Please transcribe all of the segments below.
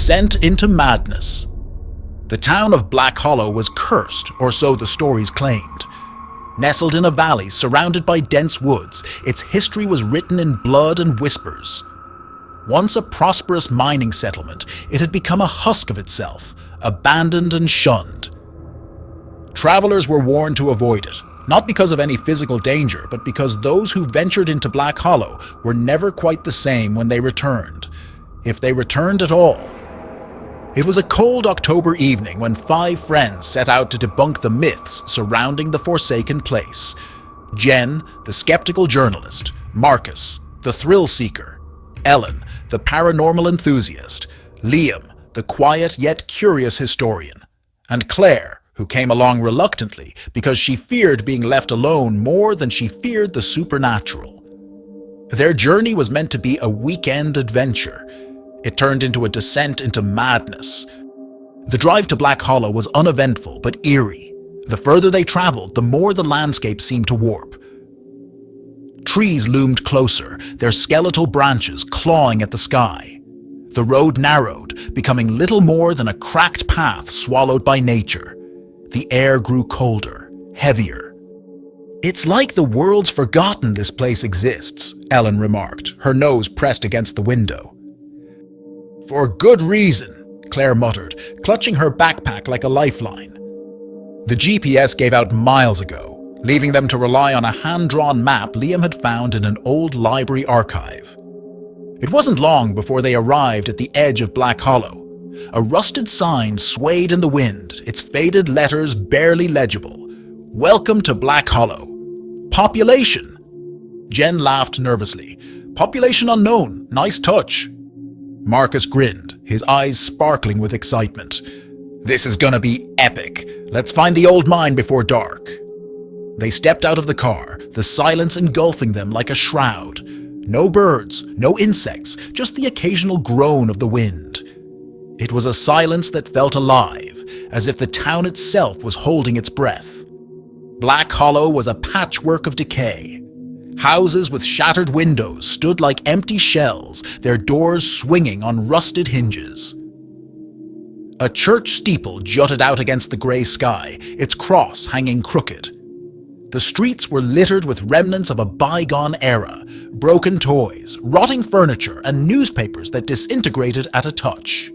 descent into madness. The town of Black Hollow was cursed, or so the stories claimed. Nestled in a valley surrounded by dense woods, its history was written in blood and whispers. Once a prosperous mining settlement, it had become a husk of itself, abandoned and shunned. Travelers were warned to avoid it, not because of any physical danger, but because those who ventured into Black Hollow were never quite the same when they returned, if they returned at all. It was a cold October evening when 5 friends set out to debunk the myths surrounding the forsaken place. Jen, the skeptical journalist; Marcus, the thrill seeker; Ellen, the paranormal enthusiast; Liam, the quiet yet curious historian; and Claire, who came along reluctantly because she feared being left alone more than she feared the supernatural. Their journey was meant to be a weekend adventure. It turned into a descent into madness. The drive to Black Hollow was uneventful but eerie. The further they traveled, the more the landscape seemed to warp. Trees loomed closer, their skeletal branches clawing at the sky. The road narrowed, becoming little more than a cracked path swallowed by nature. The air grew colder, heavier. "It's like the world's forgotten this place exists," Ellen remarked, her nose pressed against the window. "For good reason," Claire muttered, clutching her backpack like a lifeline. The GPS gave out miles ago, leaving them to rely on a hand-drawn map Liam had found in an old library archive. It wasn't long before they arrived at the edge of Black Hollow. A rusted sign swayed in the wind, its faded letters barely legible. "Welcome to Black Hollow. Population." Jen laughed nervously. "Population unknown. Nice touch." Marcus grinned, his eyes sparkling with excitement. "This is gonna be epic. Let's find the old mine before dark." They stepped out of the car, the silence engulfing them like a shroud. No birds, no insects, just the occasional groan of the wind. It was a silence that felt alive, as if the town itself was holding its breath. Black Hollow was a patchwork of decay. Houses with shattered windows stood like empty shells, their doors swinging on rusted hinges. A church steeple jutted out against the grey sky, its cross hanging crooked. The streets were littered with remnants of a bygone era, broken toys, rotting furniture, and newspapers that disintegrated at a touch.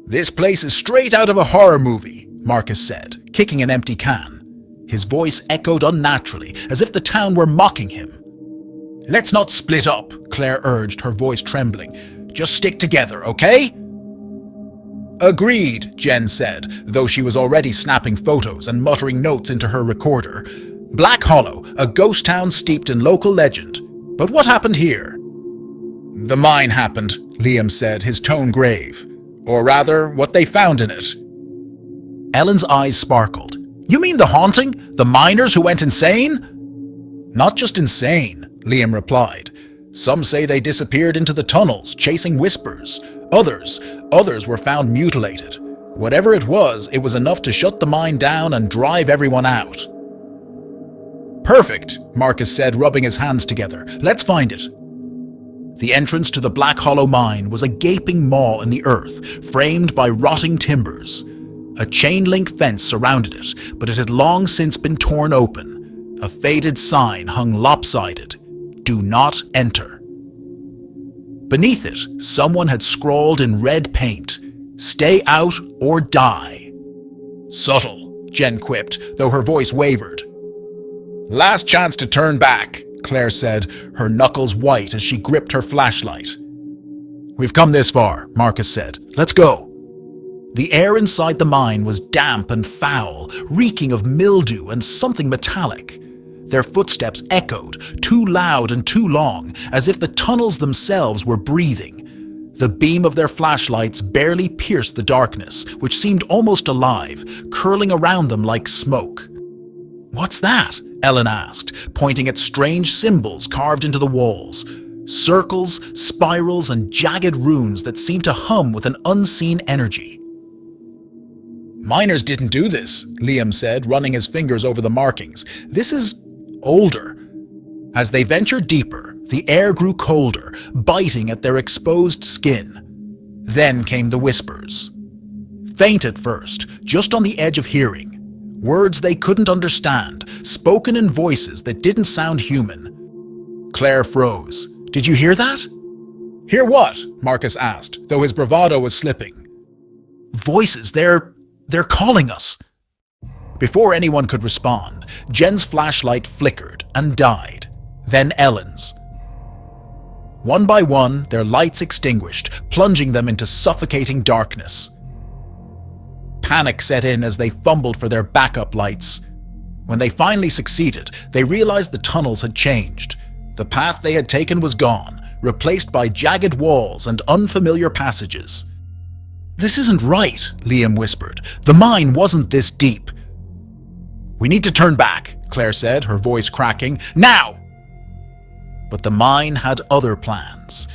"This place is straight out of a horror movie," Marcus said, kicking an empty can. His voice echoed unnaturally, as if the town were mocking him. "Let's not split up," Claire urged, her voice trembling. "Just stick together, okay?" "Agreed," Jen said, though she was already snapping photos and muttering notes into her recorder. "Black Hollow, a ghost town steeped in local legend. But what happened here?" "The mine happened," Liam said, his tone grave. "Or rather, what they found in it." Ellen's eyes sparkled. "You mean the haunting? The miners who went insane?" "Not just insane," Liam replied. "Some say they disappeared into the tunnels, chasing whispers. Others were found mutilated. Whatever it was enough to shut the mine down and drive everyone out." "Perfect," Marcus said, rubbing his hands together. "Let's find it." The entrance to the Black Hollow mine was a gaping maw in the earth, framed by rotting timbers. A chain-link fence surrounded it, but it had long since been torn open. A faded sign hung lopsided, "Do not enter." Beneath it, someone had scrawled in red paint, "Stay out or die." "Subtle," Jen quipped, though her voice wavered. "Last chance to turn back," Claire said, her knuckles white as she gripped her flashlight. "We've come this far," Marcus said. "Let's go." The air inside the mine was damp and foul, reeking of mildew and something metallic. Their footsteps echoed, too loud and too long, as if the tunnels themselves were breathing. The beam of their flashlights barely pierced the darkness, which seemed almost alive, curling around them like smoke. "What's that?" Ellen asked, pointing at strange symbols carved into the walls. Circles, spirals, and jagged runes that seemed to hum with an unseen energy. "Miners didn't do this," Liam said, running his fingers over the markings. "This is older." As they ventured deeper, the air grew colder, biting at their exposed skin. Then came the whispers. Faint at first, just on the edge of hearing. Words they couldn't understand, spoken in voices that didn't sound human. Claire froze. "Did you hear that?" "Hear what?" Marcus asked, though his bravado was slipping. "Voices, they're calling us." Before anyone could respond, Jen's flashlight flickered and died. Then Ellen's. One by one, their lights extinguished, plunging them into suffocating darkness. Panic set in as they fumbled for their backup lights. When they finally succeeded, they realized the tunnels had changed. The path they had taken was gone, replaced by jagged walls and unfamiliar passages. "This isn't right," Liam whispered. "The mine wasn't this deep." "We need to turn back," Claire said, her voice cracking. "Now!" But the mine had other plans.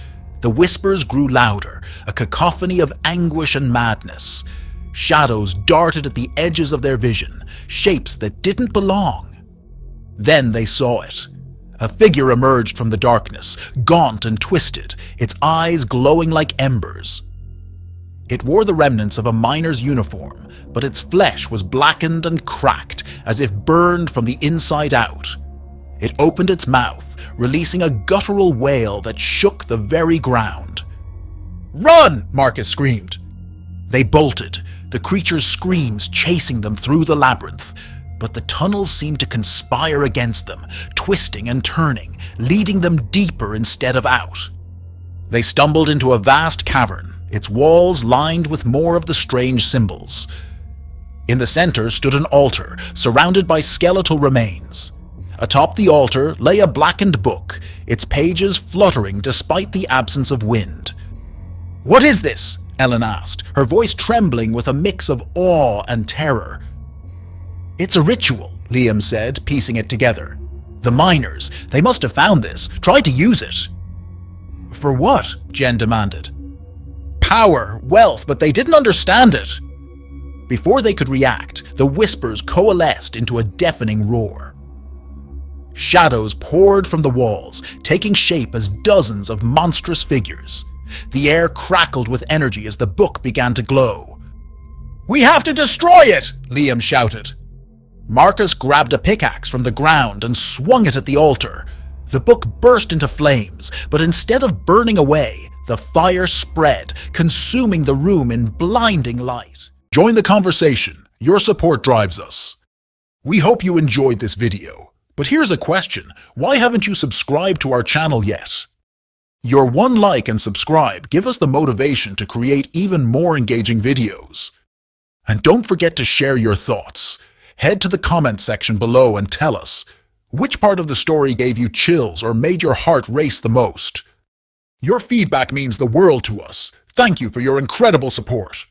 The whispers grew louder, a cacophony of anguish and madness. Shadows darted at the edges of their vision, shapes that didn't belong. Then they saw it. A figure emerged from the darkness, gaunt and twisted, its eyes glowing like embers. It wore the remnants of a miner's uniform, but its flesh was blackened and cracked, as if burned from the inside out. It opened its mouth, releasing a guttural wail that shook the very ground. "Run!" Marcus screamed. They bolted, the creature's screams chasing them through the labyrinth, but the tunnels seemed to conspire against them, twisting and turning, leading them deeper instead of out. They stumbled into a vast cavern, its walls lined with more of the strange symbols. In the center stood an altar, surrounded by skeletal remains. Atop the altar lay a blackened book, its pages fluttering despite the absence of wind. "What is this?" Ellen asked, her voice trembling with a mix of awe and terror. "It's a ritual," Liam said, piecing it together. "The miners, they must have found this, tried to use it." "For what?" Jen demanded. "Power, wealth, but they didn't understand it." Before they could react, the whispers coalesced into a deafening roar. Shadows poured from the walls, taking shape as dozens of monstrous figures. The air crackled with energy as the book began to glow. "We have to destroy it!" Liam shouted. Marcus grabbed a pickaxe from the ground and swung it at the altar. The book burst into flames, but instead of burning away, the fire spread, consuming the room in blinding light. Join the conversation. Your support drives us. We hope you enjoyed this video. But here's a question. Why haven't you subscribed to our channel yet? Your one like and subscribe give us the motivation to create even more engaging videos. And don't forget to share your thoughts. Head to the comment section below and tell us, which part of the story gave you chills or made your heart race the most? Your feedback means the world to us. Thank you for your incredible support.